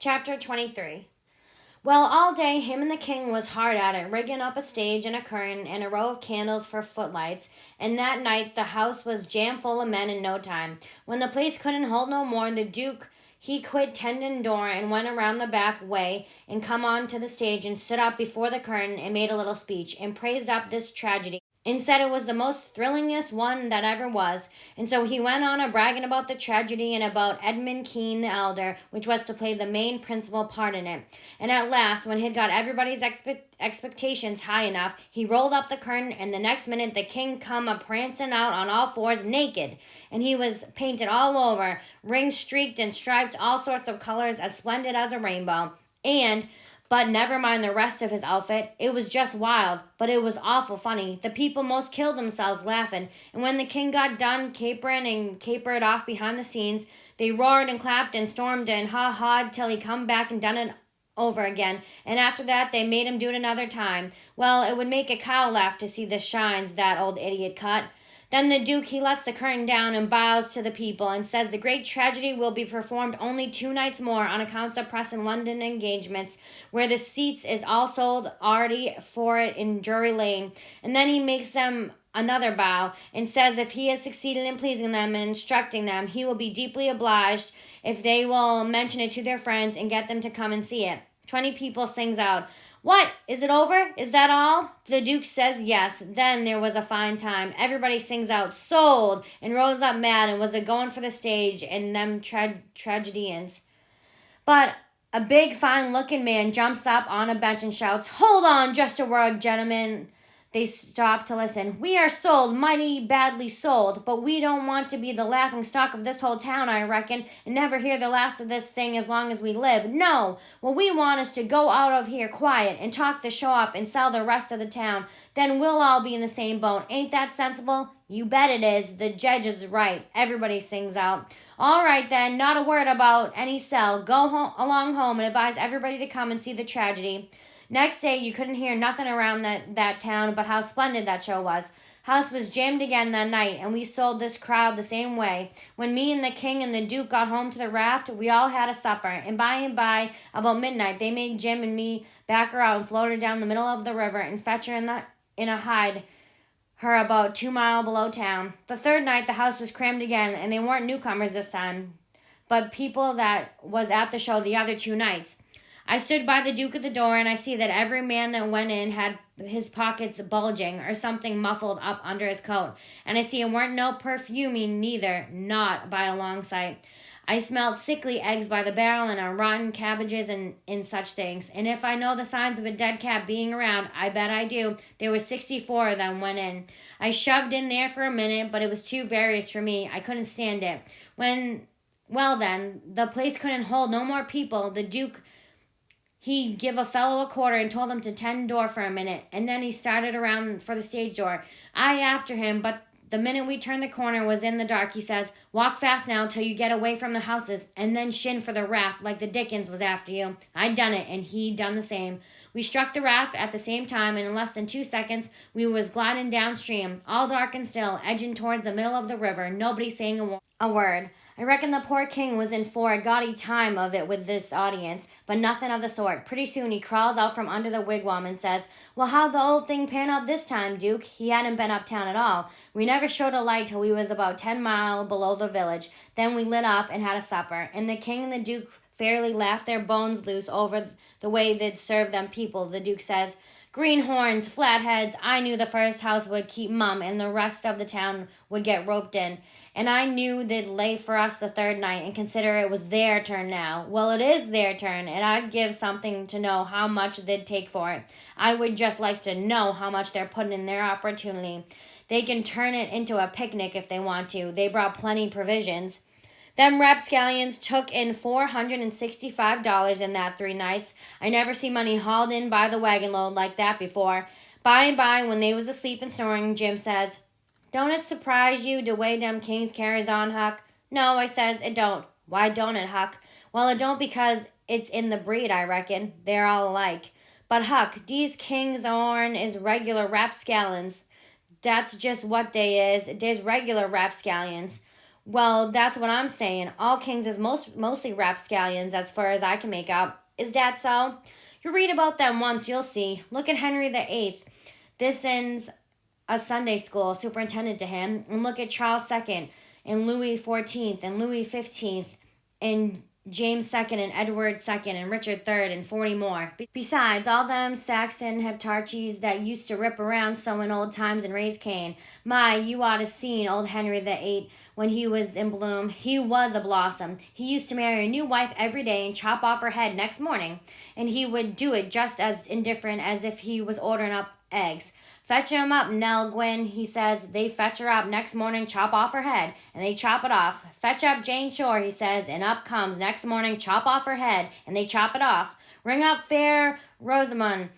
Chapter 23. Well, all day him and the king was hard at it, rigging up a stage and a curtain and a row of candles for footlights, and that night the house was jam full of men in no time. When the place couldn't hold no more, the Duke he quit tending door and went around the back way and come on to the stage and stood up before the curtain and made a little speech and praised up this tragedy and said it was the most thrillingest one that ever was. And so he went on a bragging about the tragedy and about Edmund Kean the elder, which was to play the main principal part in it. And at last, when he'd got everybody's expectations high enough, he rolled up the curtain, and the next minute the king come a prancing out on all fours naked. And he was painted all over, ring streaked and striped all sorts of colors as splendid as a rainbow. But never mind the rest of his outfit. It was just wild, but it was awful funny. The people most killed themselves laughing, and when the king got done capering and capered off behind the scenes, they roared and clapped and stormed and ha-ha'd till he come back and done it over again. And after that, they made him do it another time. Well, it would make a cow laugh to see the shines that old idiot cut. Then the Duke he lets the curtain down and bows to the people and says the great tragedy will be performed only 2 nights more on accounts of press and London engagements, where the seats is all sold already for it in Drury Lane. And then he makes them another bow and says if he has succeeded in pleasing them and instructing them, he will be deeply obliged if they will mention it to their friends and get them to come and see it. 20 people sings out, "What? Is it over? Is that all?" The Duke says yes. Then there was a fine time. Everybody sings out, "Sold!" and rose up mad and was a-going for the stage and them tragedians. But a big, fine-looking man jumps up on a bench and shouts, "Hold on just a word, gentlemen." They stop to listen. "We are sold, mighty badly sold, but we don't want to be the laughing stock of this whole town, I reckon, and never hear the last of this thing as long as we live. No! What we want is to go out of here quiet and talk the show up and sell the rest of the town. Then we'll all be in the same boat. Ain't that sensible?" "You bet it is. The judge is right." Everybody sings out. "All right then, not a word about any sell. Go along home and advise everybody to come and see the tragedy." Next day, you couldn't hear nothing around that town but how splendid that show was. House was jammed again that night, and we sold this crowd the same way. When me and the king and the Duke got home to the raft, we all had a supper, and by, about midnight, they made Jim and me back her out and float her down the middle of the river and fetch her in a hide her about 2 miles below town. The third night, the house was crammed again, and they weren't newcomers this time, but people that was at the show the other 2 nights. I stood by the Duke at the door, and I see that every man that went in had his pockets bulging or something muffled up under his coat. And I see it weren't no perfuming neither, not by a long sight. I smelled sickly eggs by the barrel and rotten cabbages and such things. And if I know the signs of a dead cat being around, I bet I do. There was 64 of them went in. I shoved in there for a minute, but it was too various for me. I couldn't stand it. Well then, the place couldn't hold no more people. The Duke he give a fellow a quarter and told him to tend door for a minute, and then he started around for the stage door. I after him, but the minute we turned the corner was in the dark. He says, "Walk fast now till you get away from the houses, and then shin for the raft like the Dickens was after you." I done it, and he done the same. We struck the raft at the same time, and in less than 2 seconds we was gliding downstream, all dark and still, edging towards the middle of the river, nobody saying a word. I reckon the poor king was in for a gaudy time of it with this audience, but nothing of the sort. Pretty soon he crawls out from under the wigwam and says, "Well, how'd the old thing pan out this time, Duke?" He hadn't been uptown at all. "We never showed a light till we was about 10 miles below the village. Then we lit up and had a supper, and the king and the Duke fairly laughed their bones loose over the way they'd served them people." The Duke says, "Greenhorns, flatheads, I knew the first house would keep mum and the rest of the town would get roped in. And I knew they'd lay for us the third night and consider it was their turn now. Well, it is their turn, and I'd give something to know how much they'd take for it. I would just like to know how much they're putting in their opportunity. They can turn it into a picnic if they want to. They brought plenty provisions. Them rapscallions took in $465 in that 3 nights. I never see money hauled in by the wagon load like that before. By and by, when they was asleep and snoring, Jim says, "Don't it surprise you de way dem kings carries on, Huck?" "No," I says, "it don't." "Why don't it, Huck?" "Well, it don't because it's in the breed, I reckon. They're all alike." "But, Huck, dese kings ourn is regular rapscallions." "That's just what they is. Dey's regular rapscallions." Well, that's what I'm saying. All kings is mostly rapscallions as far as I can make out. Is that so? You read about them once, you'll see. Look at Henry VIII. This ends a Sunday school superintendent to him. And look at Charles II and Louis XIV and Louis XV and James II and Edward II and Richard III and 40 more. Besides, all them Saxon heptarchies that used to rip around so in old times and raise Cain. My, you ought to seen old Henry VIII when he was in bloom. He was a blossom. He used to marry a new wife every day and chop off her head next morning. And he would do it just as indifferent as if he was ordering up eggs. Fetch him up, Nell Gwyn, he says. They fetch her up next morning, chop off her head, and they chop it off. Fetch up Jane Shore, he says, and up comes next morning, chop off her head, and they chop it off. Ring up Fair Rosamond.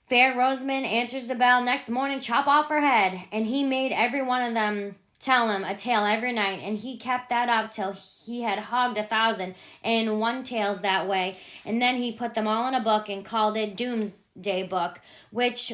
Fair Rosamond answers the bell next morning, chop off her head, and he made every one of them tell him a tale every night, and he kept that up till he had hogged 1,000 and one tales that way, and then he put them all in a book and called it Doomsday Book, which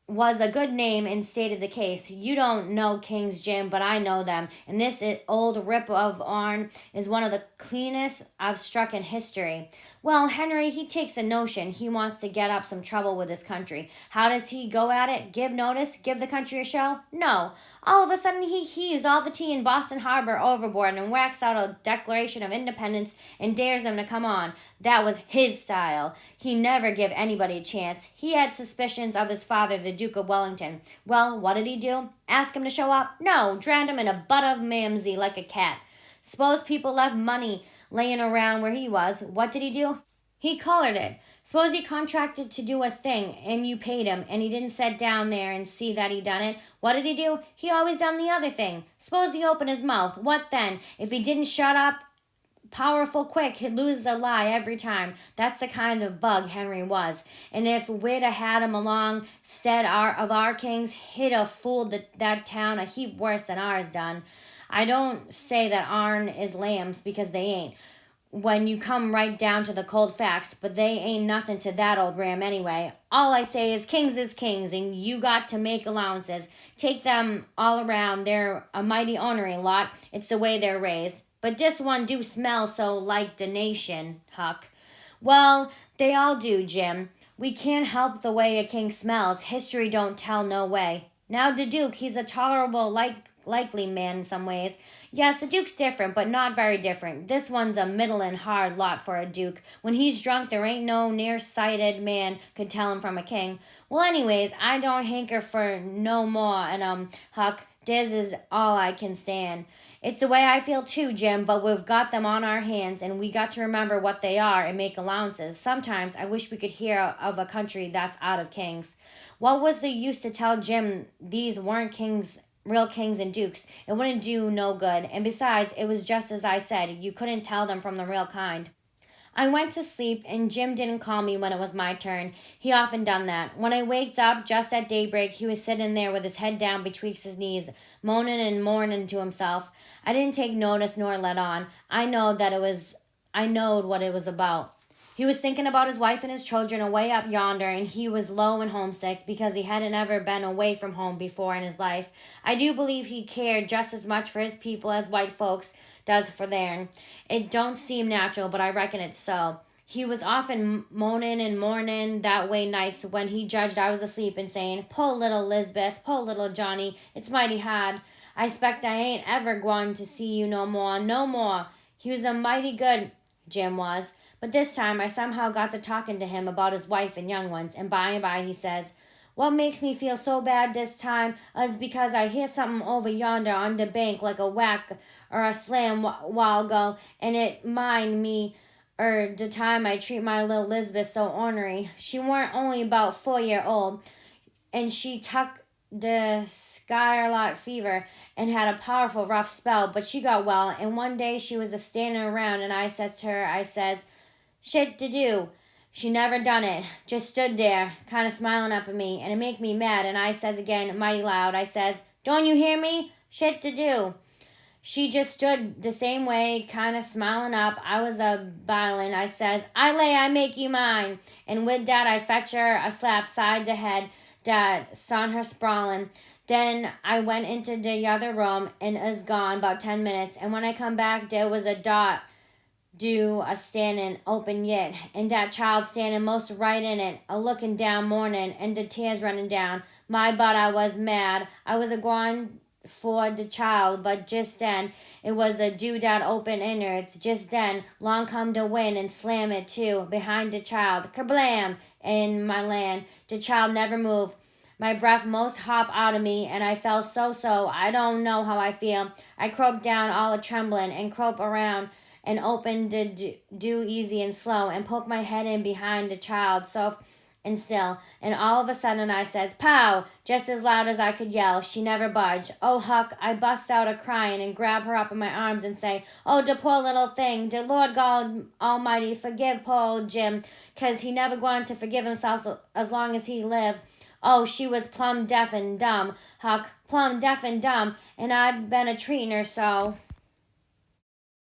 was a good name and stated the case. You don't know Kings, Jim, but I know them, and this old rip of Arn is one of the cleanest I've struck in history. Well, Henry, he takes a notion. He wants to get up some trouble with his country. How does he go at it? Give notice? Give the country a show? No. All of a sudden, he heaves all the tea in Boston Harbor overboard and whacks out a Declaration of Independence and dares them to come on. That was his style. He never give anybody a chance. He had suspicions of his father, the Duke of Wellington. Well, what did he do? Ask him to show up? No, drowned him in a butt of mamsey like a cat. Suppose people left money laying around where he was. What did he do? He collared it. Suppose he contracted to do a thing and you paid him and he didn't sit down there and see that he done it. What did he do? He always done the other thing. Suppose he opened his mouth. What then? If he didn't shut up powerful quick, he'd lose a lie every time. That's the kind of bug Henry was. And if we'd a had him along stead of our kings, he'd a fooled that town a heap worse than ours done. I don't say that ourn is lambs, because they ain't, when you come right down to the cold facts, but they ain't nothing to that old ram anyway. All I say is kings, and you got to make allowances. Take them all around, they're a mighty ornery lot. It's the way they're raised. But this one do smell so like the nation, Huck. Well, they all do, Jim. We can't help the way a king smells. History don't tell no way. Now the Duke, he's a tolerable likely man in some ways. Yes, the Duke's different, but not very different. This one's a middlin' hard lot for a Duke. When he's drunk, there ain't no near-sighted man could tell him from a king. Well, anyways, I don't hanker for no more, and Huck, this is all I can stand. It's the way I feel too, Jim, but we've got them on our hands, and we got to remember what they are and make allowances. Sometimes I wish we could hear of a country that's out of kings. What was the use to tell Jim these weren't kings, real kings and dukes? It wouldn't do no good, and besides, it was just as I said, you couldn't tell them from the real kind. I went to sleep, and Jim didn't call me when it was my turn. He often done that. When I waked up just at daybreak, he was sitting there with his head down betwixt his knees, moaning and mourning to himself. I didn't take notice nor let on. I knowed what it was about. He was thinking about his wife and his children away up yonder, and he was low and homesick because he hadn't ever been away from home before in his life. I do believe he cared just as much for his people as white folks does for theirn. It don't seem natural, but I reckon it's so. He was often moaning and mourning that way nights when he judged I was asleep and saying, "Po' little Lisbeth, po' little Johnny, it's mighty hard. I 'spect I ain't ever gwine to see you no more, no more." He was a mighty good, Jim was. But this time I somehow got to talking to him about his wife and young ones, and by he says, "What makes me feel so bad this time is because I hear something over yonder on the bank like a whack or a slam while ago, and it mind me de time I treat my little Lisbeth so ornery. She weren't only about 4 year old, and she tuck the scarlet fever and had a powerful rough spell, but she got well, and one day she was a-standing around, and I says to her, I says, 'Shit to do.' She never done it, just stood there, kind of smiling up at me, and it make me mad, and I says again, mighty loud, I says, 'Don't you hear me? Shit to do.' She just stood the same way, kind of smiling up. I was a-bilin'. I says, 'I lay I make you mine.' And with that I fetch her a slap side to head that son her sprawling. Then I went into the other room and is gone about 10 minutes. And when I come back, there was a dot do a standing open yet, and that child standing most right in it, a looking down mourning, and the tears running down. My but I was mad. I was a going for the child, but just then it was a do that open innards. Just then long come the wind and slam it too behind the child. Kerblam! In my land, the child never moved. My breath most hop out of me, and I felt so. I don't know how I feel. I crope down all a trembling and crope around and opened the do easy and slow and poked my head in behind the child soft and still. And all of a sudden I says, "Pow!" just as loud as I could yell. She never budged. Oh, Huck, I bust out a crying and grab her up in my arms and say, "Oh, the poor little thing. The Lord God Almighty forgive poor old Jim, 'cause he never going to forgive himself as long as he live." Oh, she was plumb deaf and dumb, Huck, plumb deaf and dumb, and I'd been a treating her so.